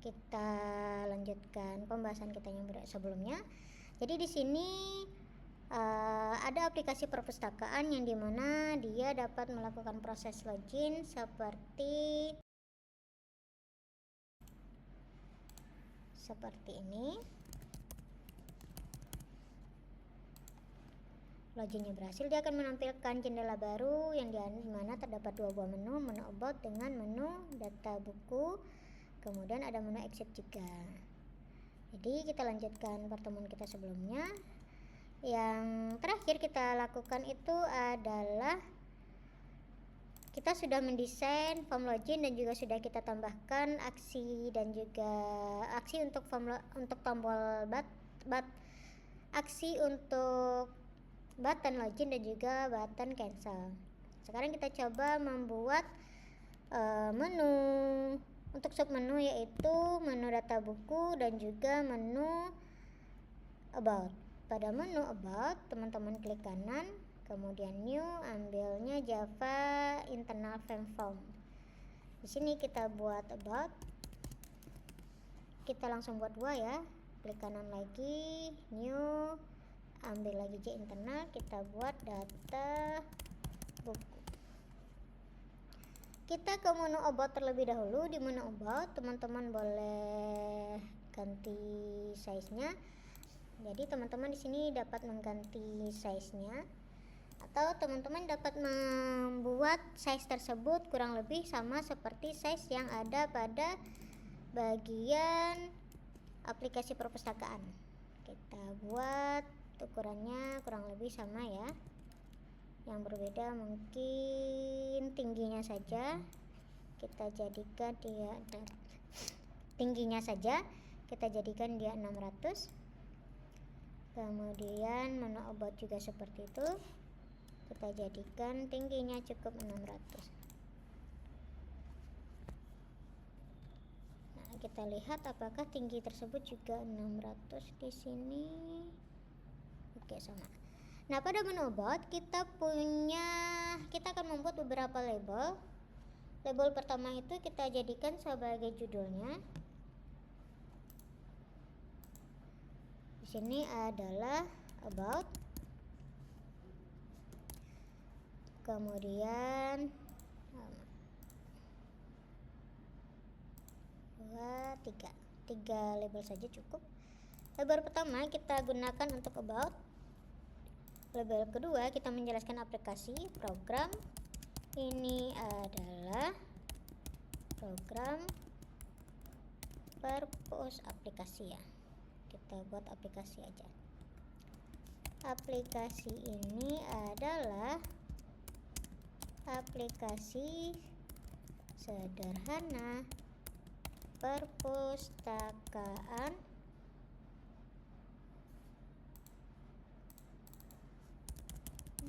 kita lanjutkan pembahasan kita yang sebelumnya. Jadi di sini ada aplikasi perpustakaan yang dimana dia dapat melakukan proses login seperti ini. Loginnya berhasil, dia akan menampilkan jendela baru yang dimana terdapat dua buah menu about dengan menu data buku, kemudian ada menu exit juga. Jadi kita lanjutkan pertemuan kita sebelumnya. Yang terakhir kita lakukan itu adalah kita sudah mendesain form login dan juga sudah kita tambahkan aksi dan juga aksi untuk tombol aksi untuk button login dan juga button cancel. Sekarang kita coba membuat menu untuk submenu, yaitu menu data buku dan juga menu about. Pada menu about, teman-teman klik kanan, kemudian new, ambilnya Java internal form. Di sini kita buat about. Kita langsung buat dua ya. Klik kanan lagi, new, ambil lagi J internal, kita buat data buku. Kita ke menu about terlebih dahulu. Di menu about, teman-teman boleh ganti size-nya. Jadi teman-teman di sini dapat mengganti size-nya, atau teman-teman dapat membuat size tersebut kurang lebih sama seperti size yang ada pada bagian aplikasi perpustakaan. Kita buat ukurannya kurang lebih sama ya. Yang berbeda mungkin tingginya saja. Kita jadikan dia tingginya saja. Kita jadikan dia 600. Kemudian menu about juga seperti itu. Kita jadikan tingginya cukup 600. Nah, kita lihat apakah tinggi tersebut juga 600 di sini. Oke, sama. Nah, pada menu about kita akan membuat beberapa label. Label pertama itu kita jadikan sebagai judulnya. Di sini adalah about. Kemudian 3 label saja cukup. Label pertama kita gunakan untuk about. Label kedua kita menjelaskan aplikasi program. Ini adalah program purpose aplikasi ya. Kita buat aplikasi aja. Aplikasi ini adalah aplikasi sederhana perpustakaan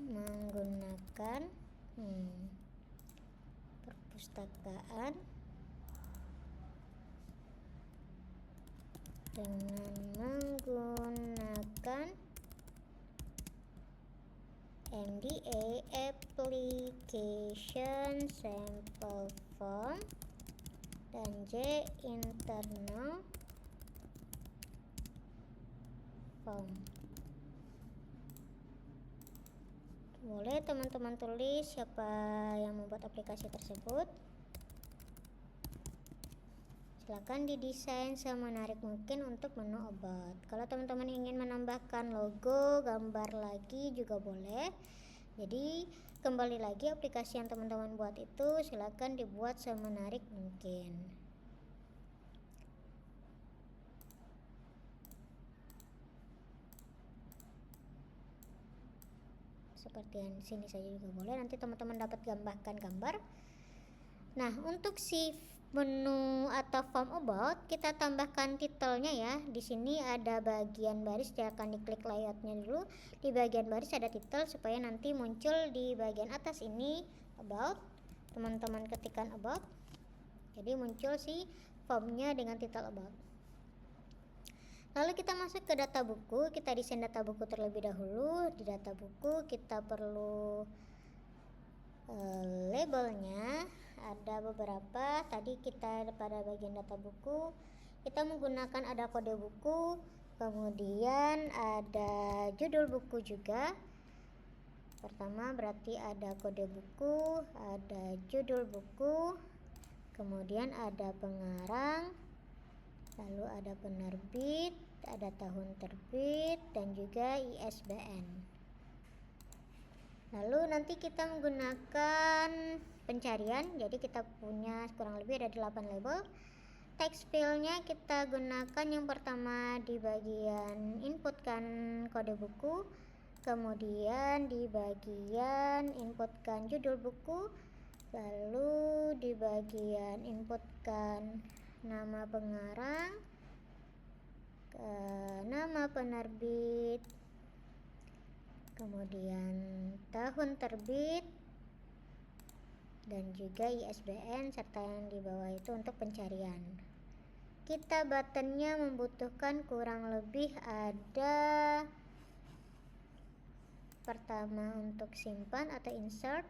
menggunakan perpustakaan dengan menggunakan MDA Application Sample Form dan J Internal Form. Boleh teman-teman tulis siapa yang membuat aplikasi tersebut. Silakan didesain semenarik mungkin untuk menu about. Kalau teman-teman ingin menambahkan logo, gambar lagi juga boleh. Jadi kembali lagi aplikasi yang teman-teman buat itu silakan dibuat semenarik mungkin. Seperti yang sini saja juga boleh. Nanti teman-teman dapat tambahkan gambar. Nah, untuk si menu atau form about kita tambahkan titelnya ya. Di sini ada bagian baris, silakan diklik layoutnya dulu. Di bagian baris ada titel supaya nanti muncul di bagian atas ini about. Teman-teman ketikkan about, jadi muncul si formnya dengan titel about. Lalu kita masuk ke data buku. Kita desain data buku terlebih dahulu. Di data buku kita perlu labelnya. Ada beberapa. Tadi kita pada bagian data buku kita menggunakan ada kode buku, kemudian ada judul buku juga. Pertama berarti ada kode buku, ada judul buku, kemudian ada pengarang, lalu ada penerbit, ada tahun terbit, dan juga ISBN. Lalu nanti kita menggunakan pencarian, jadi kita punya kurang lebih ada 8 label. Text fieldnya kita gunakan yang pertama di bagian inputkan kode buku, kemudian di bagian inputkan judul buku, lalu di bagian inputkan nama pengarang, nama penerbit, kemudian tahun terbit, dan juga ISBN, serta yang di bawah itu untuk pencarian. Kita buttonnya membutuhkan kurang lebih ada, pertama untuk simpan atau insert,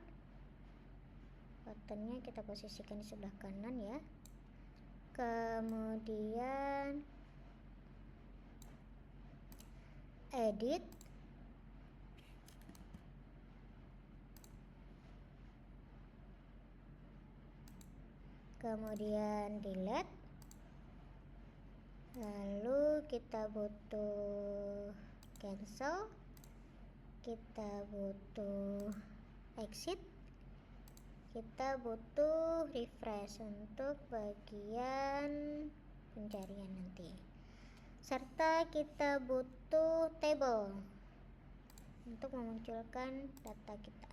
buttonnya kita posisikan di sebelah kanan ya, kemudian edit, kemudian delete, lalu kita butuh cancel, kita butuh exit, kita butuh refresh untuk bagian pencarian nanti, serta kita butuh table untuk memunculkan data kita.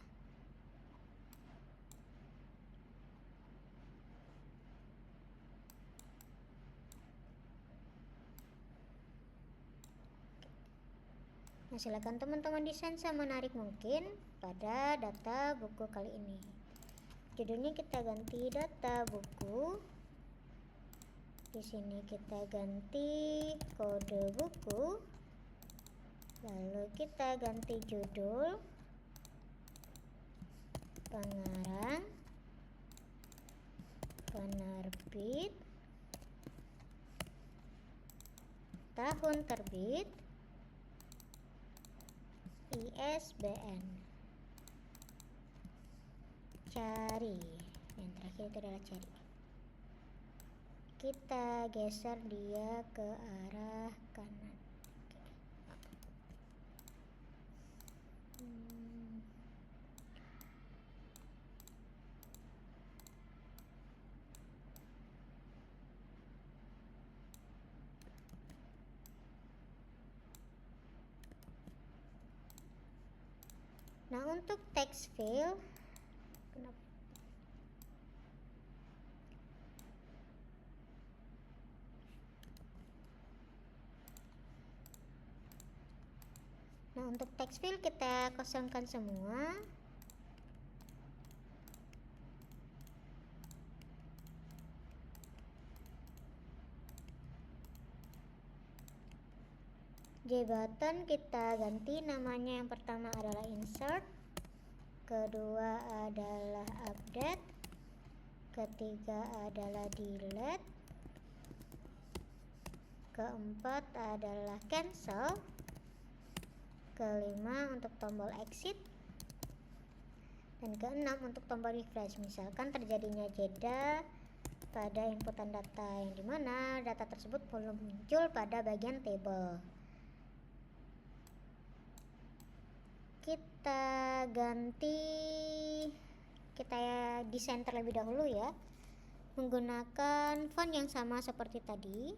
Nah, silakan teman-teman desain semenarik mungkin pada data buku kali ini. Judulnya kita ganti data buku. Di sini kita ganti kode buku. Lalu kita ganti judul, pengarang, penerbit, tahun terbit, ISBN, cari, yang terakhir itu adalah cari. Kita geser dia ke arah kanan. Nah, untuk text field, untuk text field kita kosongkan semua. J button kita ganti namanya, yang pertama adalah insert, kedua adalah update, ketiga adalah delete, keempat adalah cancel, kelima untuk tombol exit, dan keenam untuk tombol refresh. Misalkan terjadinya jeda pada inputan data yang dimana data tersebut belum muncul pada bagian table. Kita ganti, kita desain terlebih dahulu ya, menggunakan font yang sama seperti tadi.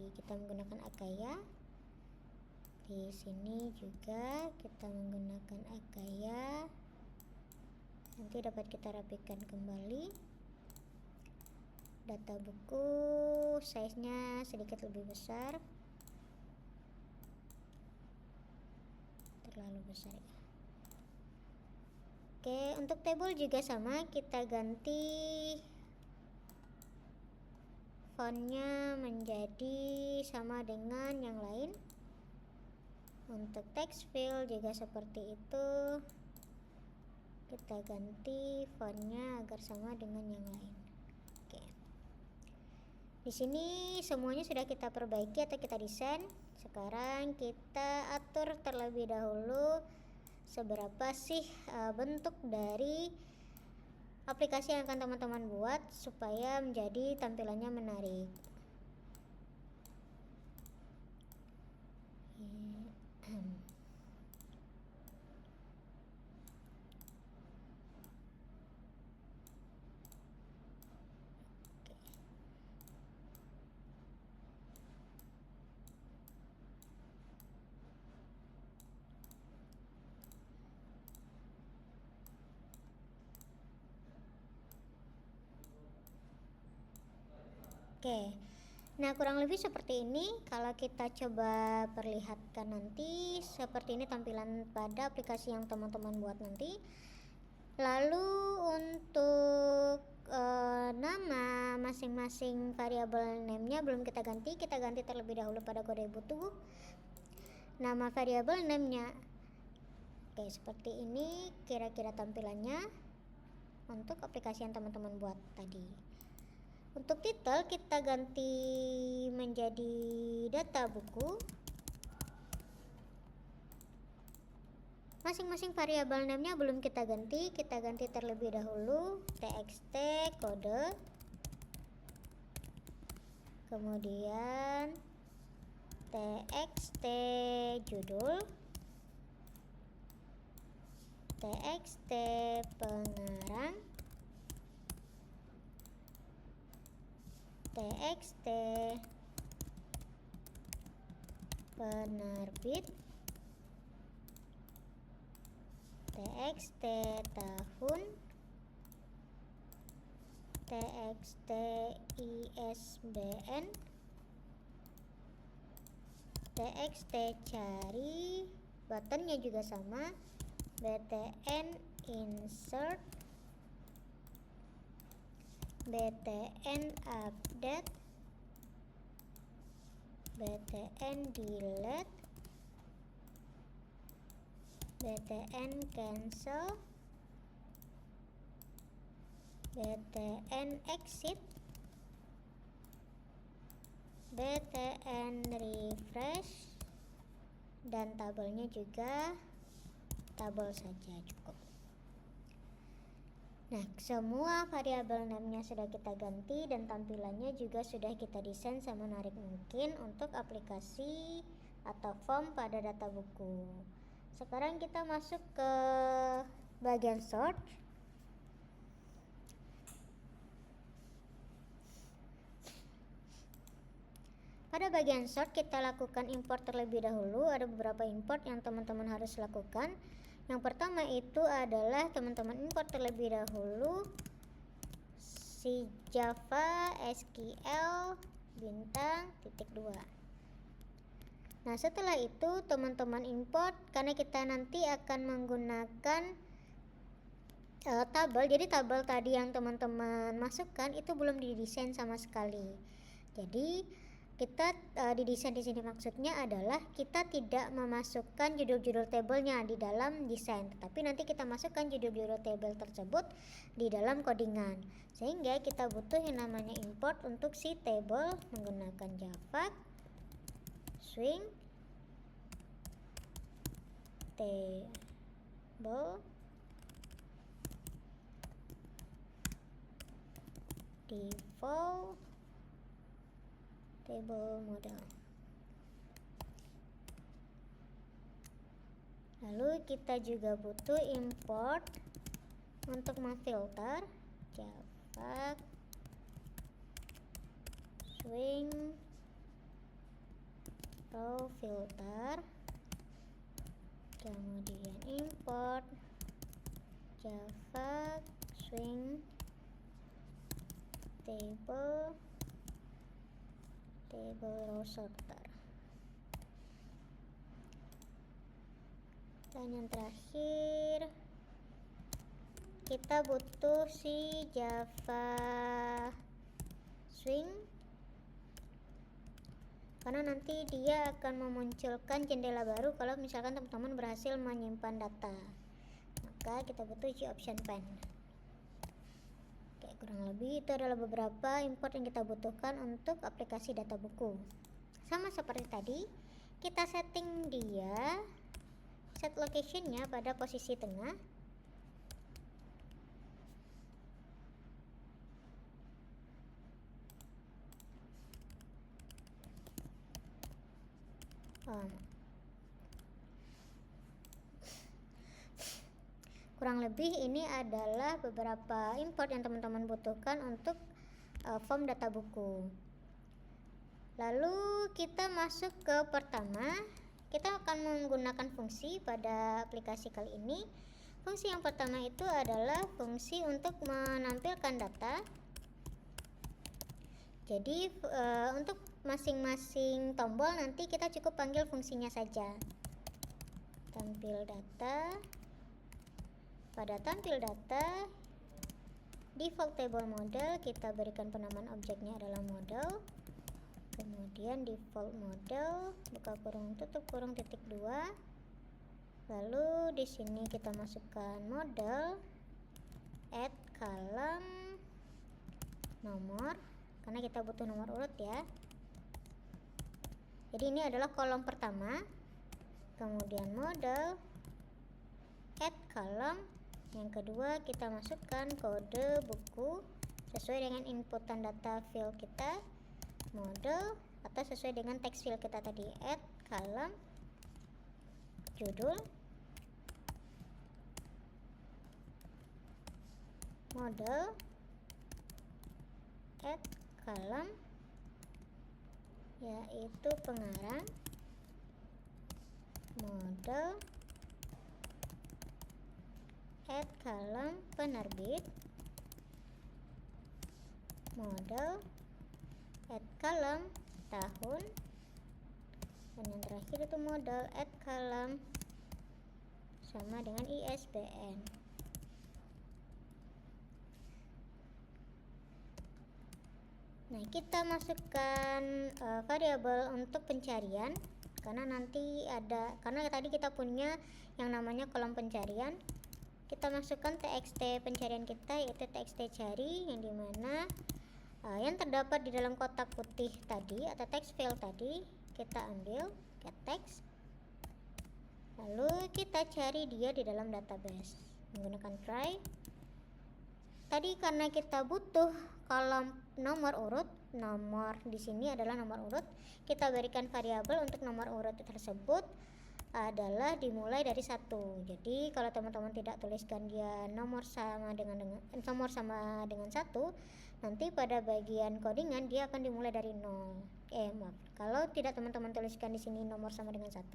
Kita menggunakan Akaya. Di sini juga kita menggunakan Akaya. Nanti dapat kita rapikan kembali. Data buku size-nya sedikit lebih besar. Terlalu besar ya. Oke, untuk table juga sama, kita ganti fontnya menjadi sama dengan yang lain. Untuk text field juga seperti itu, kita ganti fontnya agar sama dengan yang lain. Oke. Di sini semuanya sudah kita perbaiki atau kita desain. Sekarang kita atur terlebih dahulu seberapa sih bentuk dari aplikasi yang akan teman-teman buat supaya menjadi tampilannya menarik. Oke, nah kurang lebih seperti ini. Kalau kita coba perlihatkan nanti, seperti ini tampilan pada aplikasi yang teman-teman buat nanti. Lalu untuk nama masing-masing variabel name-nya belum kita ganti terlebih dahulu pada kode butuh nama variabel name-nya. Oke, seperti ini kira-kira tampilannya untuk aplikasi yang teman-teman buat tadi. Untuk title kita ganti menjadi data buku. Masing-masing variabel name-nya belum kita ganti terlebih dahulu txt kode, kemudian txt judul, txt pengarang, txt penerbit, txt tahun, txt ISBN, txt cari, buttonnya juga sama, btn insert, btn update, btn delete, btn cancel, btn exit, btn refresh, dan tabelnya juga tabel saja cukup. Nah, semua variabel name-nya sudah kita ganti dan tampilannya juga sudah kita desain semenarik mungkin untuk aplikasi atau form pada data buku. Sekarang kita masuk ke bagian sort. Pada bagian sort kita lakukan import terlebih dahulu. Ada beberapa import yang teman-teman harus lakukan. Yang pertama itu adalah teman-teman import terlebih dahulu si Java SQL bintang titik 2. Nah, setelah itu teman-teman import karena kita nanti akan menggunakan tabel. Jadi tabel tadi yang teman-teman masukkan itu belum didesain sama sekali. Jadi kita didesain di sini maksudnya adalah kita tidak memasukkan judul-judul tabelnya di dalam desain, tetapi nanti kita masukkan judul-judul tabel tersebut di dalam codingan. Sehingga kita butuh yang namanya import untuk si table menggunakan Java swing table default table model. Lalu kita juga butuh import untuk memfilter Java swing row filter, kemudian import Java swing table row sorter. Dan yang terakhir kita butuh si Java swing karena nanti dia akan memunculkan jendela baru kalau misalkan teman-teman berhasil menyimpan data. Maka kita butuh si option pen. Oke, Kurang lebih itu adalah beberapa import yang kita butuhkan untuk aplikasi data buku. Sama seperti tadi, kita setting dia, set locationnya pada posisi tengah. Kurang lebih ini adalah beberapa import yang teman-teman butuhkan untuk form data buku. Lalu kita masuk ke pertama, kita akan menggunakan fungsi pada aplikasi kali ini. Fungsi yang pertama itu adalah fungsi untuk menampilkan data. Jadi untuk masing-masing tombol nanti kita cukup panggil fungsinya saja. Tampil data. Pada tampil data, default table model kita berikan penamaan objeknya adalah model. Kemudian default model, buka kurung tutup kurung titik 2. Lalu di sini kita masukkan model, add column nomor, karena kita butuh nomor urut ya. Jadi ini adalah kolom pertama. Kemudian model, add column. Yang kedua kita masukkan kode buku sesuai dengan inputan data field kita, model, atau sesuai dengan text field kita tadi, add column judul, model, add column yaitu pengarang, model, add column penerbit, model, add column tahun, dan yang terakhir itu model, add column sama dengan ISBN. Nah, kita masukkan variabel untuk pencarian, karena nanti karena tadi kita punya yang namanya kolom pencarian. Kita masukkan txt pencarian kita, yaitu txt cari, yang dimana yang terdapat di dalam kotak putih tadi atau text field tadi kita ambil get text, lalu kita cari dia di dalam database menggunakan try. Tadi karena kita butuh kolom nomor urut, nomor di sini adalah nomor urut, kita berikan variabel untuk nomor urut tersebut adalah dimulai dari 1. Jadi kalau teman-teman tidak tuliskan dia nomor sama dengan 1, nanti pada bagian codingan dia akan dimulai dari 0. Kalau tidak teman-teman tuliskan di sini nomor sama dengan 1,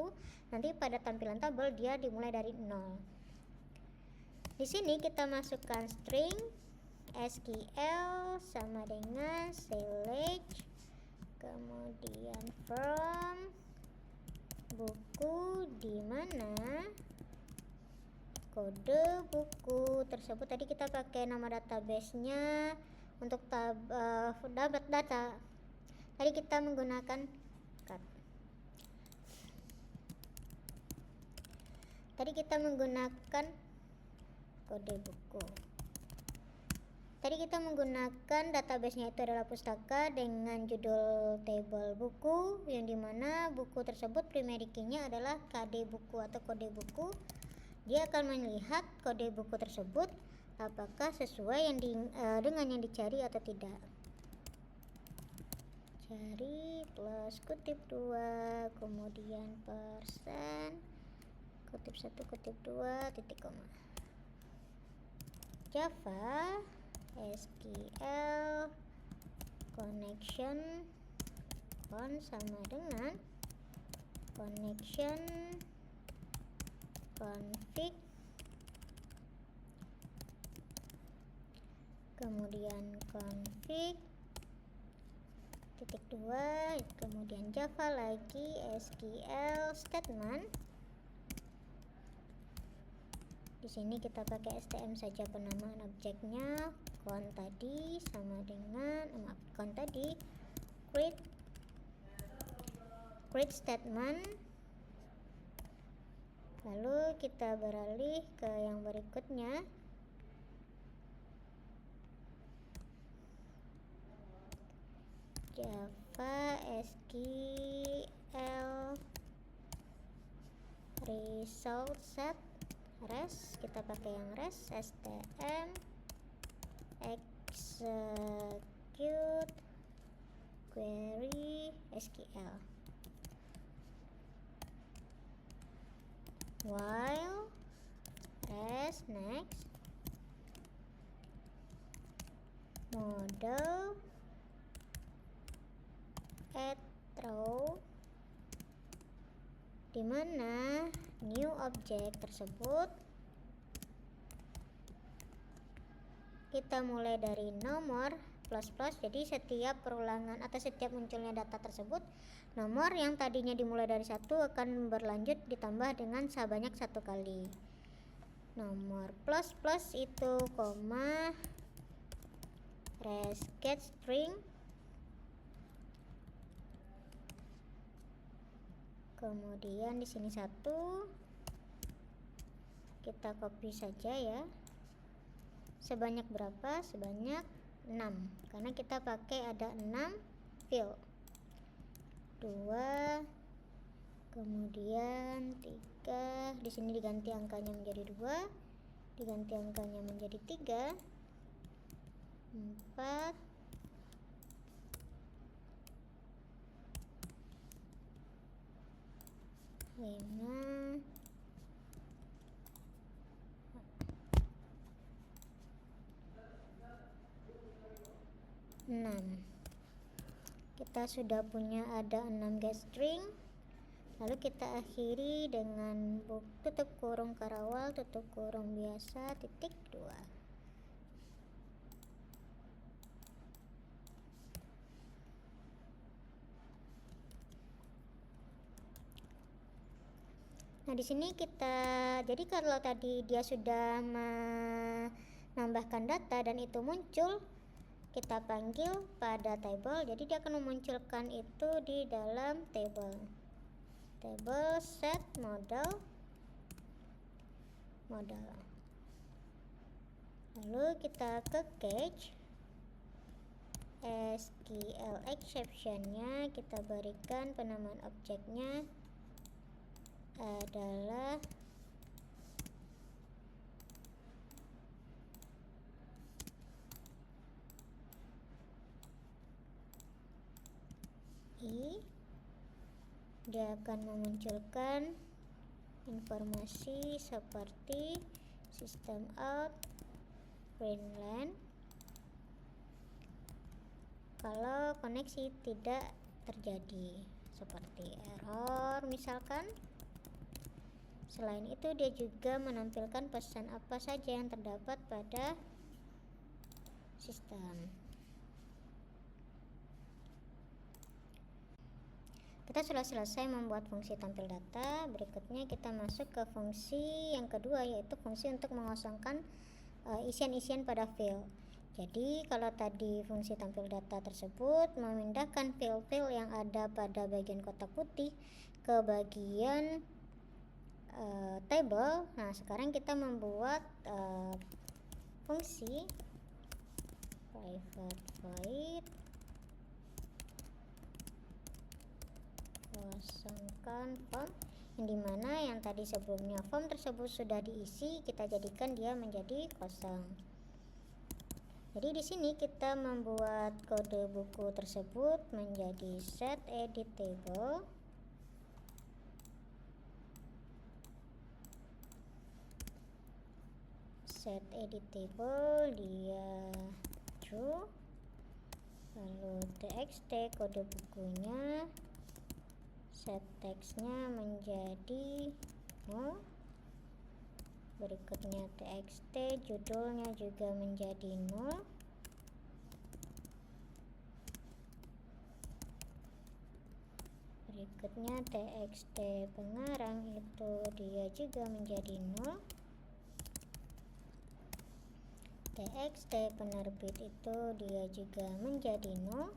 nanti pada tampilan tabel dia dimulai dari 0. Di sini kita masukkan string SQL sama dengan select, kemudian from buku, di mana kode buku tersebut tadi kita pakai nama database-nya untuk dapat data. Tadi kita menggunakan kode buku. Tadi kita menggunakan database-nya itu adalah pustaka dengan judul table buku, yang dimana buku tersebut primary key-nya adalah KD buku atau kode buku. Dia akan melihat kode buku tersebut apakah sesuai dengan yang dicari atau tidak. Cari plus kutip 2, kemudian persen, kutip 1, kutip 2, titik koma. Java SQL connection sama dengan connection config, kemudian config titik 2, kemudian Java lagi SQL statement. Di sini kita pakai STM saja penamaan objeknya, count tadi sama dengan count tadi create statement. Lalu kita beralih ke yang berikutnya. Java SQL result set REST, kita pakai yang REST, STM execute query SQL, while REST next model add row, dimana new object tersebut kita mulai dari nomor plus plus. Jadi setiap perulangan atau setiap munculnya data tersebut, nomor yang tadinya dimulai dari 1 akan berlanjut ditambah dengan sebanyak 1 kali. Nomor plus plus itu koma REST get string, kemudian di sini 1 kita copy saja ya. Sebanyak berapa? Sebanyak 6, karena kita pakai ada 6 field. 2, kemudian 3, di sini diganti angkanya menjadi 2, diganti angkanya menjadi 3, 4, 5, 6. Kita sudah punya ada 6 get string. Lalu kita akhiri dengan tutup kurung karawal, tutup kurung biasa, titik 2. Nah, di sini kita, jadi kalau tadi dia sudah menambahkan data dan itu muncul, kita panggil pada table. Jadi dia akan memunculkan itu di dalam table. Table set model. Lalu kita ke cache. SQL exception-nya kita berikan penamaan objeknya adalah i. Dia akan memunculkan informasi seperti system out, print len, kalau koneksi tidak terjadi, seperti error misalkan. Selain itu dia juga menampilkan pesan apa saja yang terdapat pada sistem. Kita sudah selesai membuat fungsi tampil data. Berikutnya kita masuk ke fungsi yang kedua, yaitu fungsi untuk mengosongkan isian-isian pada field. Jadi kalau tadi fungsi tampil data tersebut memindahkan field-field yang ada pada bagian kotak putih ke bagian table. Nah, sekarang kita membuat fungsi private void kosongkan form, yang dimana yang tadi sebelumnya form tersebut sudah diisi, kita jadikan dia menjadi kosong. Jadi di sini kita membuat kode buku tersebut menjadi set edit table. Set edit table dia true, lalu txt kode bukunya, set text-nya menjadi null, berikutnya txt judulnya juga menjadi null, berikutnya txt pengarang itu dia juga menjadi null, txt penerbit itu dia juga menjadi null,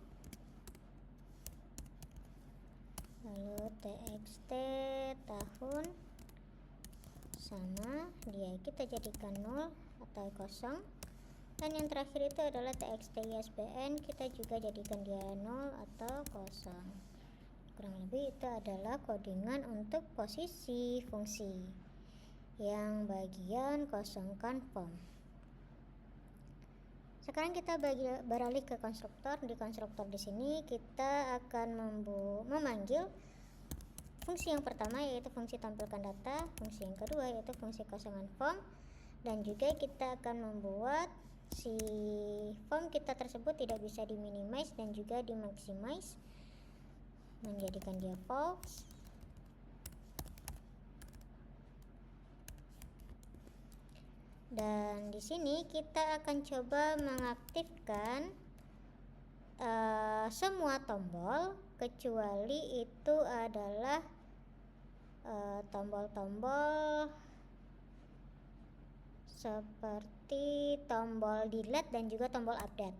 lalu txt tahun sama dia kita jadikan null atau kosong, Dan yang terakhir itu adalah txt ISBN, kita juga jadikan dia 0 atau 0. Kurang lebih itu adalah codingan untuk posisi fungsi. Yang bagian kosongkan form. Sekarang kita beralih ke konstruktor. Di konstruktor di sini kita akan memanggil fungsi yang pertama, yaitu fungsi tampilkan data, fungsi yang kedua yaitu fungsi kosongan form, dan juga kita akan membuat si form kita tersebut tidak bisa diminimize dan juga dimaximize, menjadikan dia false. Dan di sini kita akan coba mengaktifkan semua tombol kecuali itu adalah tombol-tombol seperti tombol delete dan juga tombol update.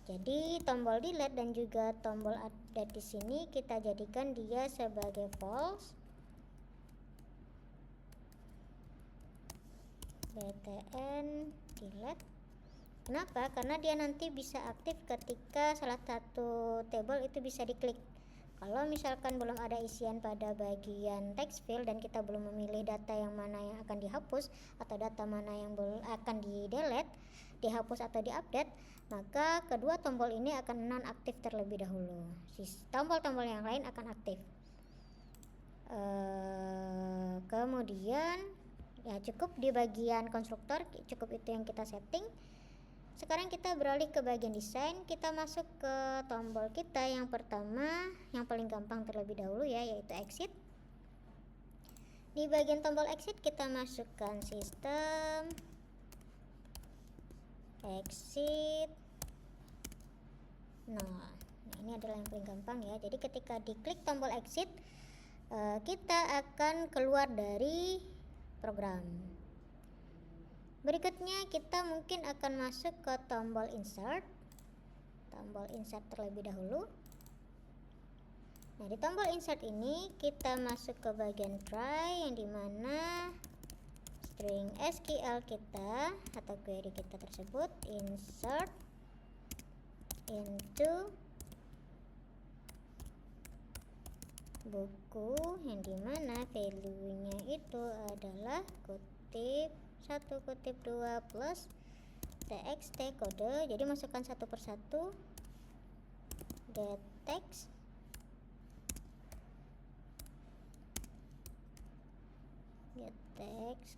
Jadi tombol delete dan juga tombol update di sini kita jadikan dia sebagai false. btn delete. Kenapa? Karena dia nanti bisa aktif ketika salah satu table itu bisa diklik. Kalau misalkan belum ada isian pada bagian text field dan kita belum memilih data yang mana yang akan dihapus atau data mana yang akan di-delete, dihapus atau di-update, maka kedua tombol ini akan non-aktif terlebih dahulu. Tombol-tombol yang lain akan aktif. Kemudian ya cukup di bagian konstruktor, cukup itu yang kita setting. Sekarang kita beralih ke bagian desain. Kita masuk ke tombol kita yang pertama, yang paling gampang terlebih dahulu ya, yaitu exit. Di bagian tombol exit kita masukkan sistem exit. Nah, ini adalah yang paling gampang ya. Jadi ketika diklik tombol exit, kita akan keluar dari program. Berikutnya kita mungkin akan masuk ke tombol insert. Tombol insert terlebih dahulu. Nah, di tombol insert ini kita masuk ke bagian try, yang dimana string SQL kita atau query kita tersebut insert into buku, yang dimana value-nya itu adalah kutip 1 kutip 2 plus txt kode. Jadi masukkan satu persatu. Get text,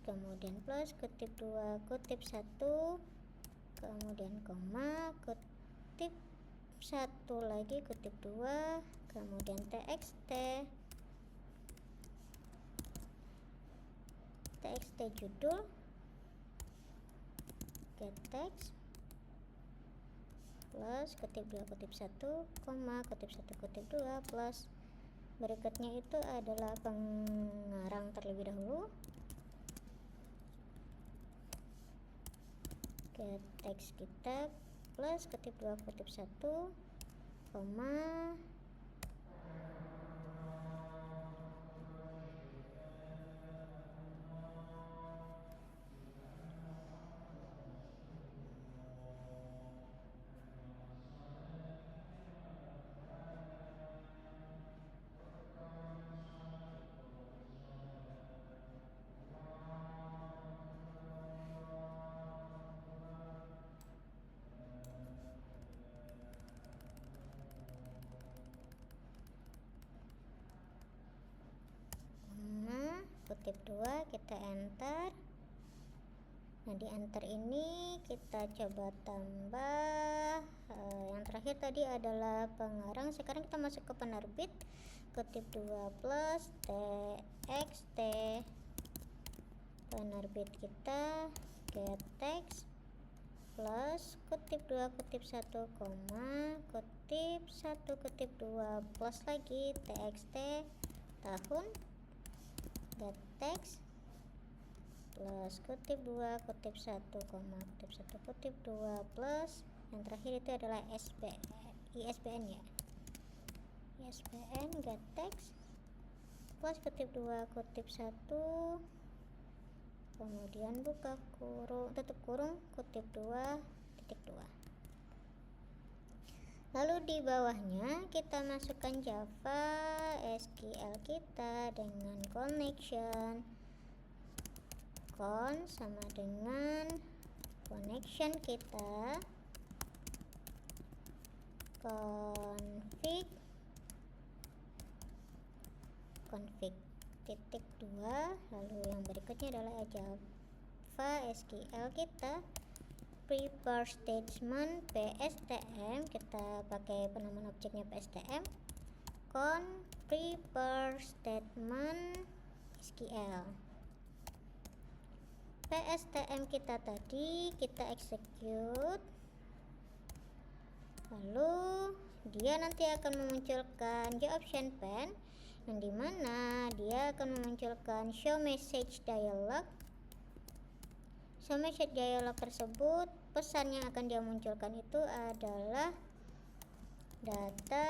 kemudian plus kutip 2 kutip 1, kemudian koma, kutip 1 lagi kutip 2, kemudian txt judul, get text plus kutip 2 kutip 1, koma, kutip 1 kutip 2 plus. Berikutnya itu adalah pengarang terlebih dahulu. Get text kita plus kutip 2 kutip 1, koma, kutip 2, kita enter. Nah, di enter ini kita coba tambah yang terakhir tadi adalah pengarang. Sekarang kita masuk ke penerbit, kutip 2 plus txt penerbit kita, get text plus kutip 2 kutip 1, koma, kutip 1 kutip 2 plus lagi txt tahun, get text plus kutip 2 kutip 1, koma, kutip 1 kutip 2 plus yang terakhir itu adalah ISBN ya, ISBN get text plus kutip 2 kutip 1, kemudian buka kurung, tutup kurung, kutip 2, titik 2. Lalu di bawahnya kita masukkan Java SQL kita dengan connection. Con sama dengan connection kita, config titik 2. Lalu yang berikutnya adalah Java SQL kita, prepare statement PSTM, kita pakai penamaan objeknya PSTM, con prepare statement SQL. PSTM kita tadi kita execute, lalu dia nanti akan memunculkan option pane yang dimana dia akan memunculkan show message dialog. Show message dialog tersebut, pesan yang akan dia munculkan itu adalah data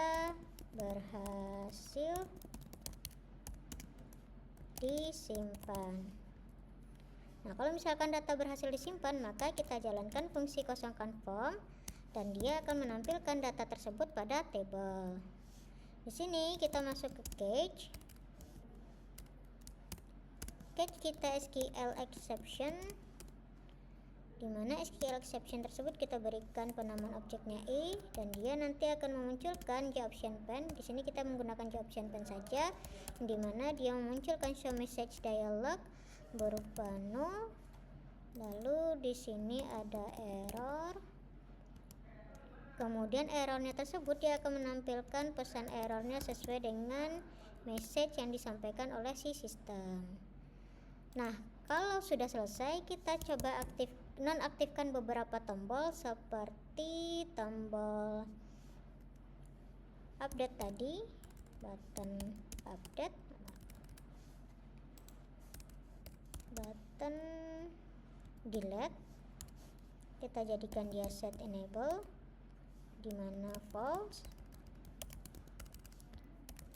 berhasil disimpan. Nah, kalau misalkan data berhasil disimpan, maka kita jalankan fungsi kosongkan form dan dia akan menampilkan data tersebut pada table. Di sini kita masuk ke cache kita SQL exception, di mana SQL exception tersebut kita berikan penamaan objeknya i dan dia nanti akan memunculkan option pane. Di sini kita menggunakan option pane saja, di mana dia memunculkan show message dialog berupa null. Lalu di sini ada error. Kemudian errornya tersebut dia akan menampilkan pesan errornya sesuai dengan message yang disampaikan oleh si sistem. Nah, kalau sudah selesai, kita coba nonaktifkan beberapa tombol seperti tombol update tadi, button update, button delete, kita jadikan dia set enable, dimana false.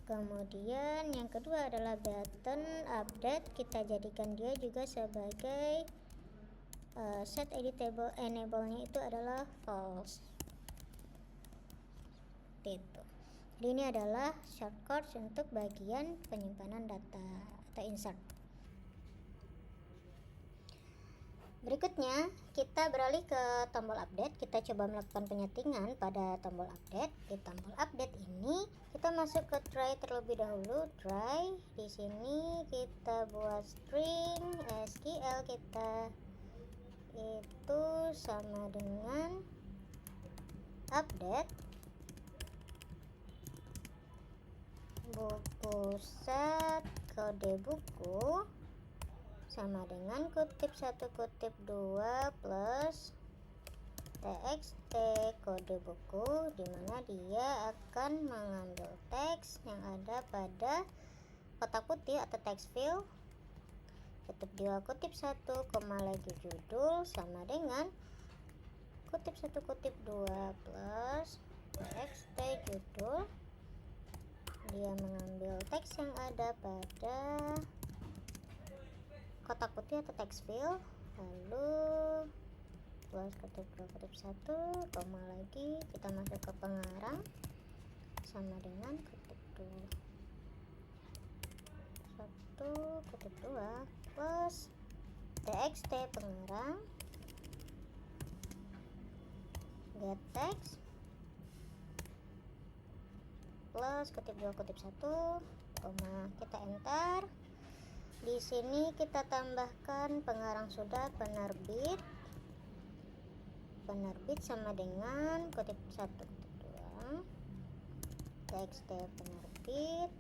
Kemudian yang kedua adalah button update, kita jadikan dia juga sebagai set editable, enable-nya itu adalah false. Seperti itu. Jadi ini adalah shortcut untuk bagian penyimpanan data atau insert. Berikutnya kita beralih ke tombol update. Kita coba melakukan penyetingan pada tombol update. Di tombol update ini kita masuk ke try terlebih dahulu. Try, di sini kita buat string SQL kita itu sama dengan update buku set kode buku sama dengan kutip 1 kutip 2 plus txt kode buku, dimana dia akan mengambil teks yang ada pada kotak putih atau text field, kutip 2 kutip 1 koma lagi judul sama dengan kutip 1 kutip 2 plus txt judul. Dia mengambil teks yang ada pada kotak putih atau text field, lalu plus kutip 2 kutip 1 koma lagi, kita masuk ke pengarang sama dengan kutip 1 kutip 2 plus txt pengarang get text plus kutip 2 kutip 1 koma, kita enter. Di sini kita tambahkan pengarang sudah penerbit sama dengan kutip 1 kutip 2 txt penerbit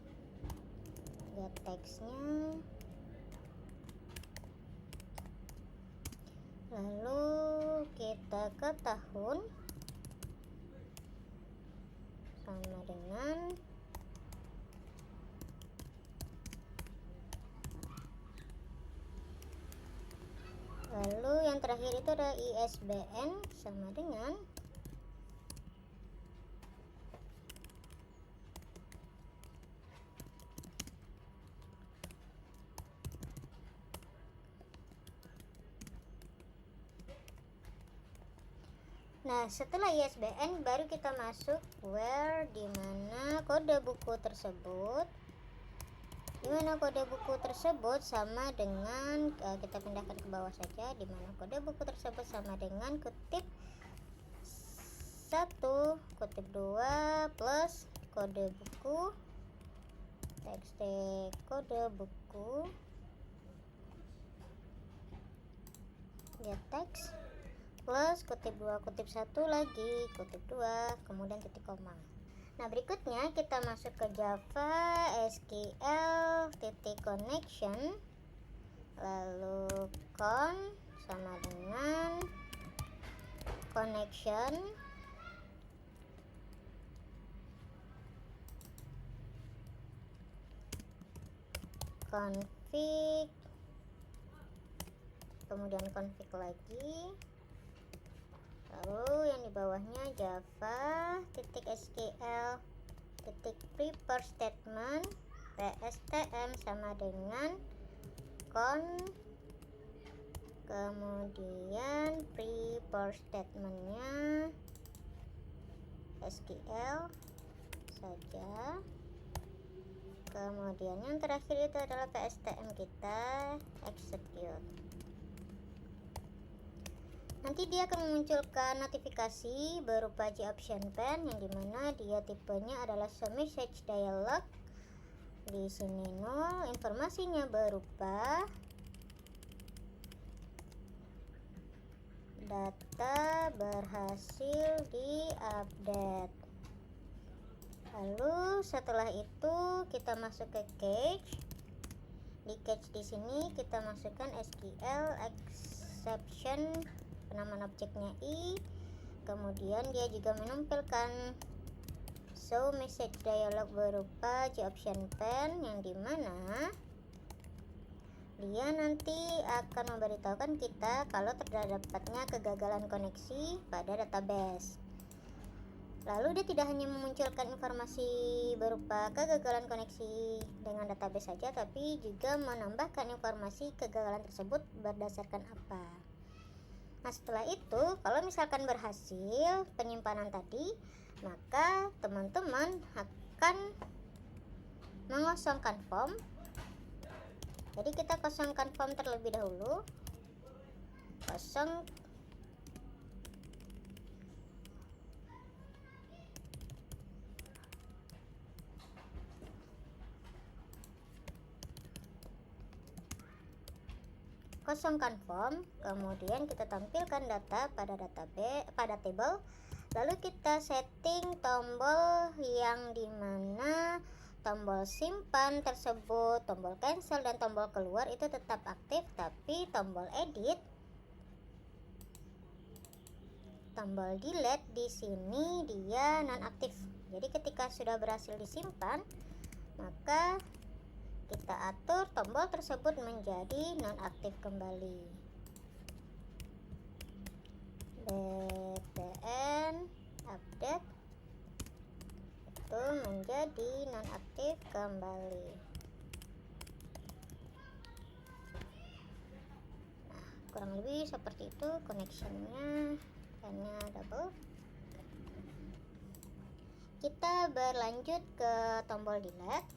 get teksnya, lalu kita ke tahun sama dengan lalu yang terakhir itu ada ISBN sama dengan Nah, setelah ISBN baru kita masuk where, di mana kode buku tersebut sama dengan kita pindahkan ke bawah saja, di mana kode buku tersebut sama dengan kutip 1 kutip 2 plus kode buku txt kode buku get text plus kutip 2 kutip 1 lagi kutip 2 kemudian titik koma. Nah, berikutnya kita masuk ke Java SQL titik connection, lalu con sama dengan connection config, kemudian config lagi, lalu yang di bawahnya Java titik SQL titik prepare statement PSTM sama dengan con, kemudian prepare statementnya SQL saja, kemudian yang terakhir itu adalah PSTM kita execute. Nanti dia akan memunculkan notifikasi berupa G-Option Pen yang dimana dia tipenya adalah Show Message Dialog. Di sini 0, informasinya berupa data berhasil diupdate. Lalu setelah itu kita masuk ke cache. Di cache di sini kita masukkan SQL exception penamaan objeknya i, kemudian dia juga menampilkan show message dialog berupa G-Option Pen yang dimana dia nanti akan memberitahukan kita kalau terdapatnya kegagalan koneksi pada database. Lalu dia tidak hanya memunculkan informasi berupa kegagalan koneksi dengan database saja, tapi juga menambahkan informasi kegagalan tersebut berdasarkan apa. Nah, setelah itu kalau misalkan berhasil penyimpanan tadi, maka teman-teman akan mengosongkan form. Jadi kita kosongkan form terlebih dahulu. Kosongkan form, kemudian kita tampilkan data pada table, lalu kita setting tombol yang dimana tombol simpan tersebut, tombol cancel dan tombol keluar itu tetap aktif, tapi tombol edit, tombol delete di sini dia non aktif. Jadi ketika sudah berhasil disimpan, maka kita atur tombol tersebut menjadi nonaktif kembali. btn update itu menjadi nonaktif kembali. Nah, kurang lebih seperti itu connectionnya, hanya double. Kita berlanjut ke tombol delete.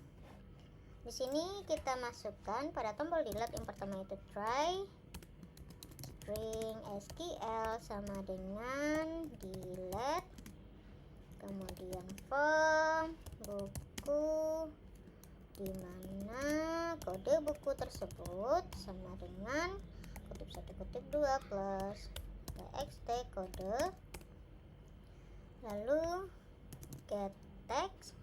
Di sini kita masukkan pada tombol delete yang pertama itu try string SQL sama dengan delete, kemudian form buku di mana kode buku tersebut sama dengan kutip 1 kutip 2 plus txt kode, lalu get text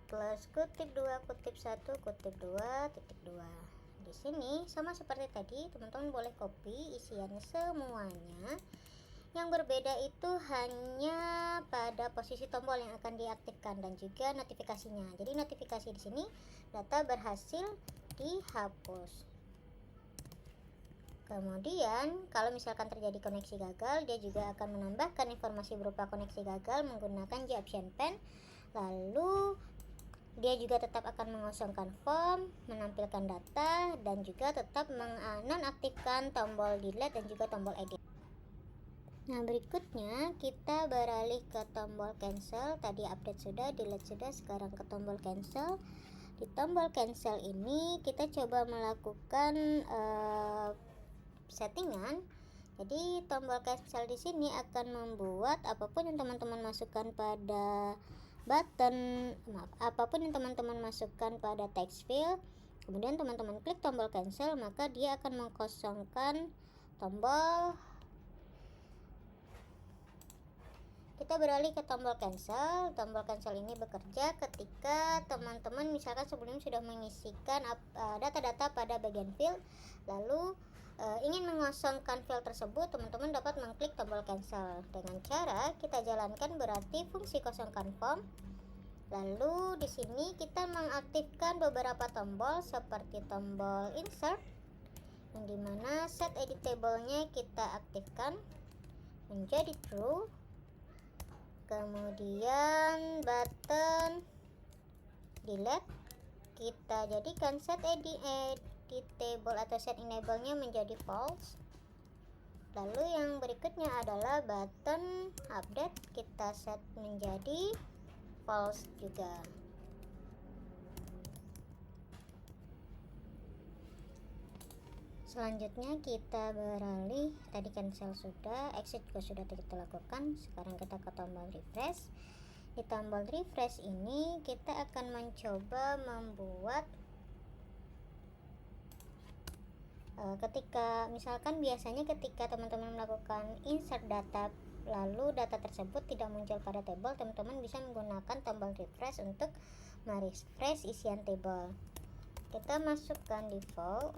plus kutip 2 kutip 1 kutip 2 titik 2. Di sini sama seperti tadi, teman-teman boleh copy isiannya semuanya. Yang berbeda itu hanya pada posisi tombol yang akan diaktifkan dan juga notifikasinya. Jadi notifikasi di sini data berhasil dihapus. Kemudian kalau misalkan terjadi koneksi gagal, dia juga akan menambahkan informasi berupa koneksi gagal menggunakan G-Option Pen. Lalu Dia juga tetap akan mengosongkan form, menampilkan data, dan juga tetap menonaktifkan tombol delete dan juga tombol edit. Nah, berikutnya kita beralih ke tombol cancel. Tadi update sudah, delete sudah, sekarang ke tombol cancel. Di tombol cancel ini kita coba melakukan settingan. Jadi tombol cancel di sini akan membuat apapun yang teman-teman masukkan pada apapun yang teman-teman masukkan pada text field, kemudian teman-teman klik tombol cancel, maka dia akan mengkosongkan tombol. Kita beralih ke tombol cancel. Tombol cancel ini bekerja ketika teman-teman misalkan sebelumnya sudah mengisikan data-data pada bagian field, lalu ingin mengosongkan file tersebut, teman-teman dapat mengklik tombol cancel. Dengan cara kita jalankan berarti fungsi kosongkan form. Lalu di sini kita mengaktifkan beberapa tombol seperti tombol insert, yang dimana set editable-nya kita aktifkan menjadi true. Kemudian button delete kita jadikan set editable atau set enable-nya menjadi false. Lalu yang berikutnya adalah button update, kita set menjadi false juga. Selanjutnya kita beralih, tadi cancel sudah, exit juga sudah kita lakukan. Sekarang kita ke tombol refresh. Di tombol refresh ini kita akan mencoba membuat ketika misalkan biasanya ketika teman-teman melakukan insert data lalu data tersebut tidak muncul pada table, teman-teman bisa menggunakan tombol refresh untuk merefresh isian table. Kita masukkan default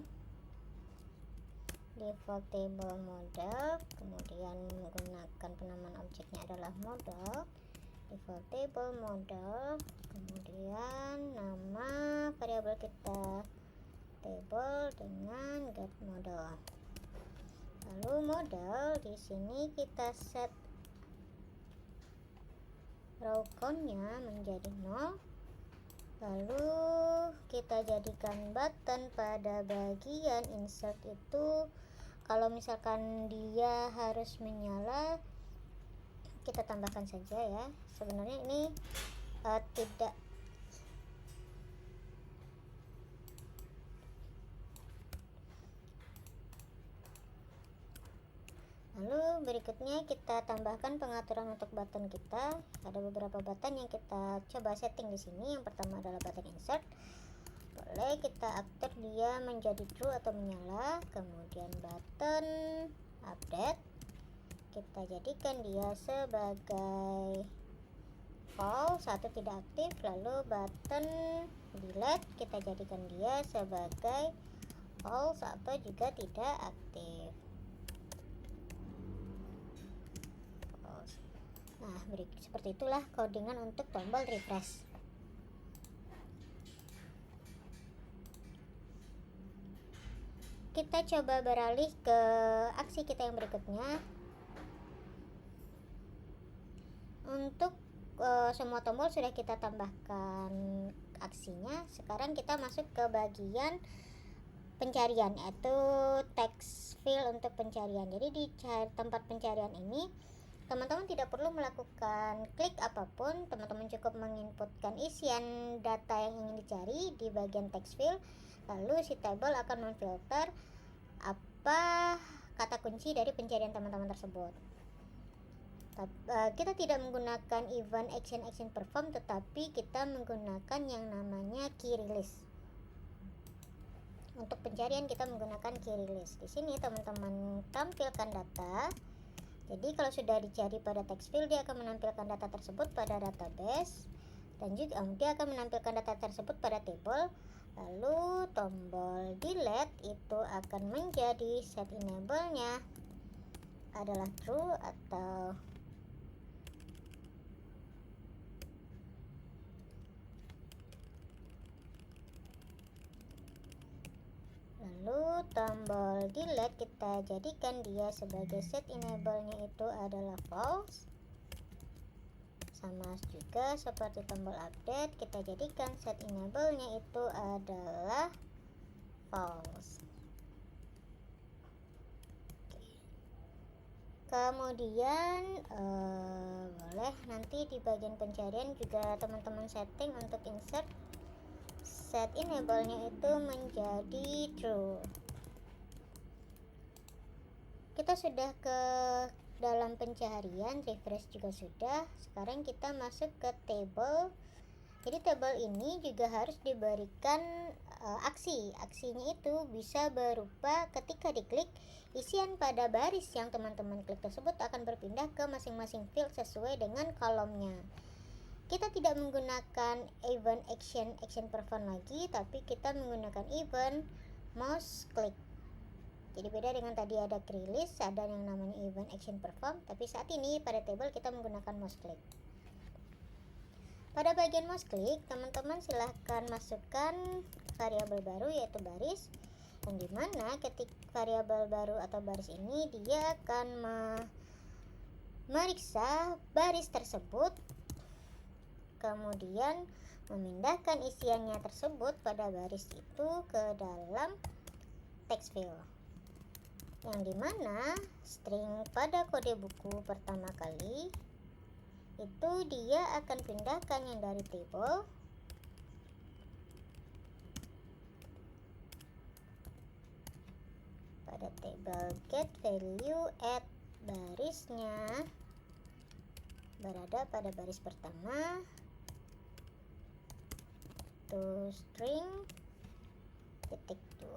table model, kemudian menggunakan penamaan objeknya adalah model, default table model, kemudian nama variabel kita table dengan get model. Lalu model di sini kita set row count-nya menjadi 0. Lalu kita jadikan button pada bagian insert itu, kalau misalkan dia harus menyala kita tambahkan saja ya. Sebenarnya ini tidak Lalu berikutnya kita tambahkan pengaturan untuk button kita. Ada beberapa button yang kita coba setting di sini. Yang pertama adalah button insert. Boleh kita atur dia menjadi true atau menyala. Kemudian button update kita jadikan dia sebagai false atau tidak aktif. Lalu button delete kita jadikan dia sebagai false atau juga tidak aktif. Nah, seperti itulah codingan untuk tombol refresh. Kita coba beralih ke aksi kita yang berikutnya. Untuk semua tombol sudah kita tambahkan aksinya. Sekarang kita masuk ke bagian pencarian, yaitu text field untuk pencarian. Jadi di tempat pencarian ini teman-teman tidak perlu melakukan klik apapun, teman-teman cukup menginputkan isian data yang ingin dicari di bagian text field, lalu si table akan memfilter apa kata kunci dari pencarian teman-teman tersebut. Kita tidak menggunakan event action perform, tetapi kita menggunakan yang namanya key release. Untuk pencarian kita menggunakan key release. Di sini teman-teman tampilkan data. Jadi kalau sudah dicari pada text field, dia akan menampilkan data tersebut pada database, dan juga dia akan menampilkan data tersebut pada table. Lalu tombol delete itu akan menjadi set enable-nya adalah true atau lalu tombol delete kita jadikan dia sebagai set enable-nya itu adalah false. Sama juga seperti tombol update, kita jadikan set enable-nya itu adalah false. Kemudian boleh nanti di bagian pencarian juga teman-teman setting untuk insert set enable-nya itu menjadi true. Kita sudah ke dalam pencarian, refresh juga sudah. Sekarang kita masuk ke table. Jadi table ini juga harus diberikan aksi. Aksinya itu bisa berupa ketika diklik, isian pada baris yang teman-teman klik tersebut akan berpindah ke masing-masing field sesuai dengan kolomnya. Kita tidak menggunakan event action perform lagi, tapi kita menggunakan event mouse click. Jadi beda dengan tadi ada release, ada yang namanya event action perform, tapi saat ini pada table kita menggunakan mouse click. Pada bagian mouse click, teman-teman silahkan masukkan variabel baru yaitu baris, yang dimana ketika variabel baru atau baris ini dia akan meriksa baris tersebut, kemudian memindahkan isiannya tersebut pada baris itu ke dalam text field, yang dimana string pada kode buku pertama kali itu dia akan pindahkan yang dari table pada table get value at barisnya berada pada baris pertama to string titik 2.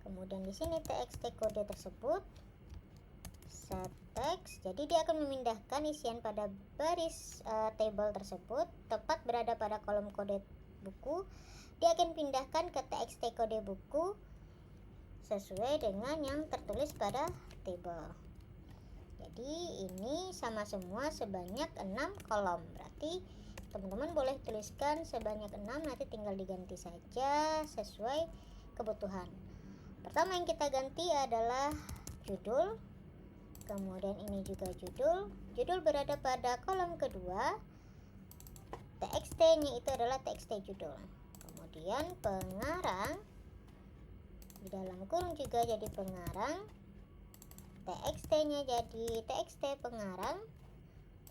Kemudian di sini txt kode tersebut set text, jadi dia akan memindahkan isian pada baris table tersebut tepat berada pada kolom kode buku. Dia akan pindahkan ke txt kode buku sesuai dengan yang tertulis pada table. Jadi ini sama semua sebanyak 6 kolom. Berarti teman-teman boleh tuliskan sebanyak 6, nanti tinggal diganti saja sesuai kebutuhan. Pertama yang kita ganti adalah judul. Kemudian ini juga judul. Judul berada pada kolom kedua. TXT-nya itu adalah TXT judul. Kemudian pengarang di dalam kurung juga jadi pengarang. TXT-nya jadi TXT pengarang.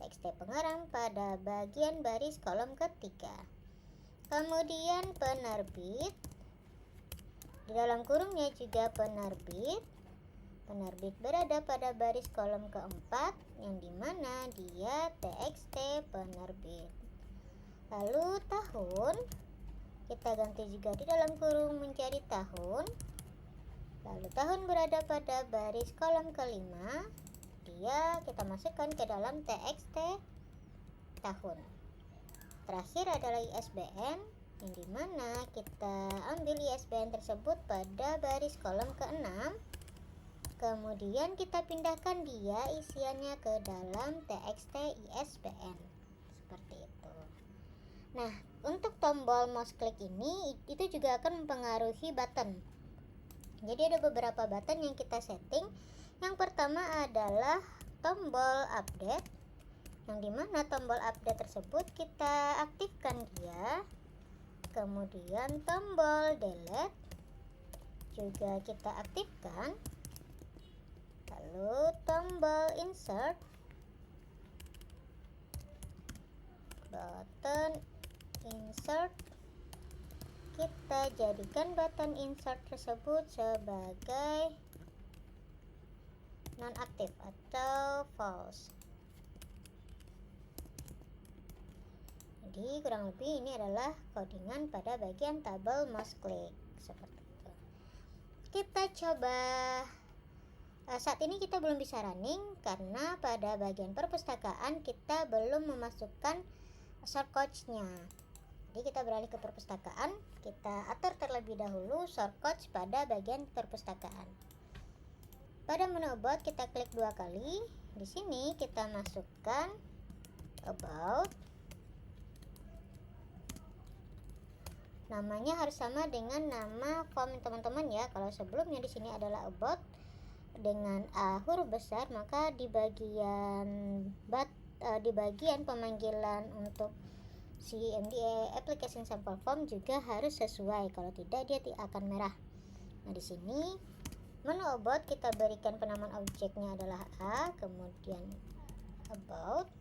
TXT pengarang pada bagian baris kolom ketiga. Kemudian penerbit. Di dalam kurungnya juga penerbit. Penerbit berada pada baris kolom keempat, yang dimana dia TXT penerbit. Lalu tahun, kita ganti juga di dalam kurung menjadi tahun. Lalu tahun berada pada baris kolom kelima, dia kita masukkan ke dalam TXT tahun. Terakhir adalah ISBN, yang dimana kita ambil ISBN tersebut pada baris kolom ke-6. Kemudian kita pindahkan dia isiannya ke dalam TXT ISBN seperti itu. Nah, untuk tombol mouse click ini itu juga akan mempengaruhi button. Jadi ada beberapa button yang kita setting. Yang pertama adalah tombol update, yang dimana tombol update tersebut kita aktifkan dia. Kemudian tombol delete juga kita aktifkan. Lalu tombol insert, button insert, kita jadikan button insert tersebut sebagai non-aktif atau false. Jadi kurang lebih ini adalah codingan pada bagian tabel mouse click seperti itu. Kita coba. Saat ini kita belum bisa running karena pada bagian perpustakaan kita belum memasukkan shortcuts-nya. Jadi kita beralih ke perpustakaan, kita atur terlebih dahulu shortcuts pada bagian perpustakaan. Pada menu about kita klik 2 kali. Di sini kita masukkan about. Namanya harus sama dengan nama form teman-teman ya. Kalau sebelumnya di sini adalah about dengan A huruf besar, maka di bagian di bagian pemanggilan untuk si MDA application sample form juga harus sesuai, kalau tidak dia akan merah. Nah, di sini menu about kita berikan penamaan objeknya adalah A, kemudian about,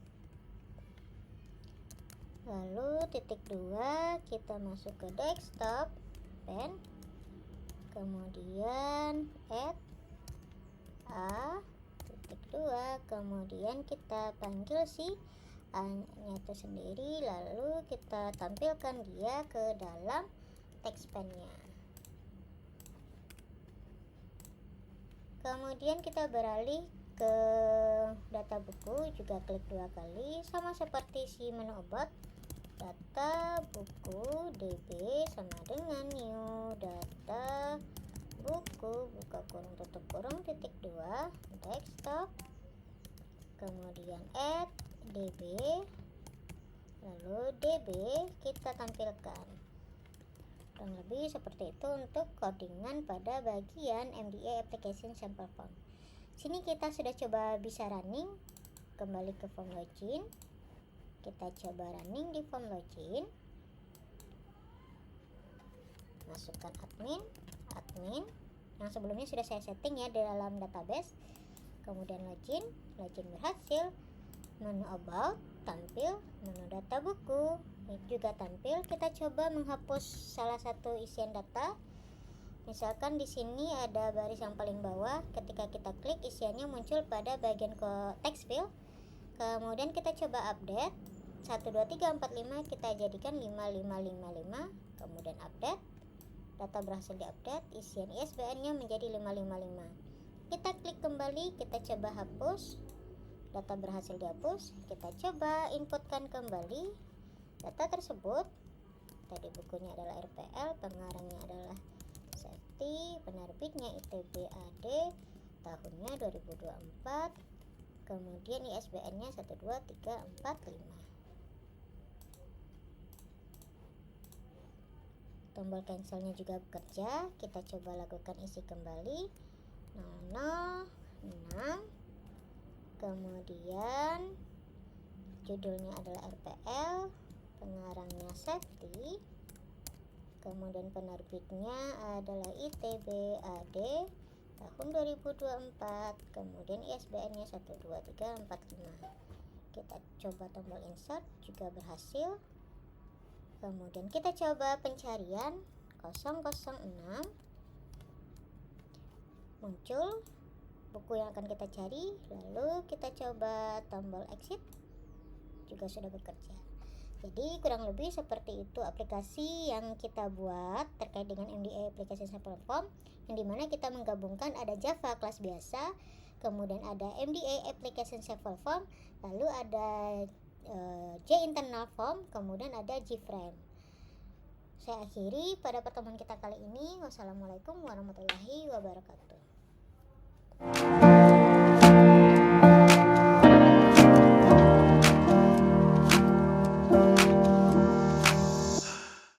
lalu titik 2 kita masuk ke desktop pen, kemudian add A titik 2, kemudian kita panggil si A-nya itu sendiri, lalu kita tampilkan dia ke dalam text pen-nya. Kemudian kita beralih ke data buku, juga klik 2 kali, sama seperti si menu about, data buku db sama dengan new data buku, buka kurung tutup kurung titik 2 desktop, kemudian add db, lalu db kita tampilkan. Kurang lebih seperti itu untuk codingan pada bagian MDA application sample form. Sini kita sudah coba bisa running, kembali ke form login, kita coba running di form login, masukkan admin yang sebelumnya sudah saya setting ya di dalam database, kemudian login berhasil, menu about tampil, menu data buku juga tampil. Kita coba menghapus salah satu isian data. Misalkan di sini ada baris yang paling bawah, ketika kita klik isiannya muncul pada bagian text field. Kemudian kita coba update 1 2 3 4 5, kita jadikan 5 5 5 5, kemudian update. Data berhasil diupdate, isian ISBN-nya menjadi 555. Kita klik kembali, kita coba hapus. Data berhasil dihapus. Kita coba inputkan kembali data tersebut. Tadi bukunya adalah RPL, pengarangnya adalah Safety, penerbitnya ITB AD, tahunnya 2024, kemudian ISBN-nya 12345. Tombol cancelnya juga bekerja. Kita coba lakukan isi kembali 006, kemudian judulnya adalah RPL, pengarangnya Safety, kemudian penerbitnya adalah ITB AD tahun 2024, kemudian ISBN-nya 12345. Kita coba tombol insert, juga berhasil. Kemudian kita coba pencarian 006, muncul buku yang akan kita cari. Lalu kita coba tombol exit, juga sudah bekerja. Jadi kurang lebih seperti itu aplikasi yang kita buat terkait dengan MDA application sample form, yang dimana kita menggabungkan ada Java kelas biasa, kemudian ada MDA application sample form, lalu ada J internal form, kemudian ada JFrame. Saya akhiri pada pertemuan kita kali ini. Wassalamualaikum warahmatullahi wabarakatuh.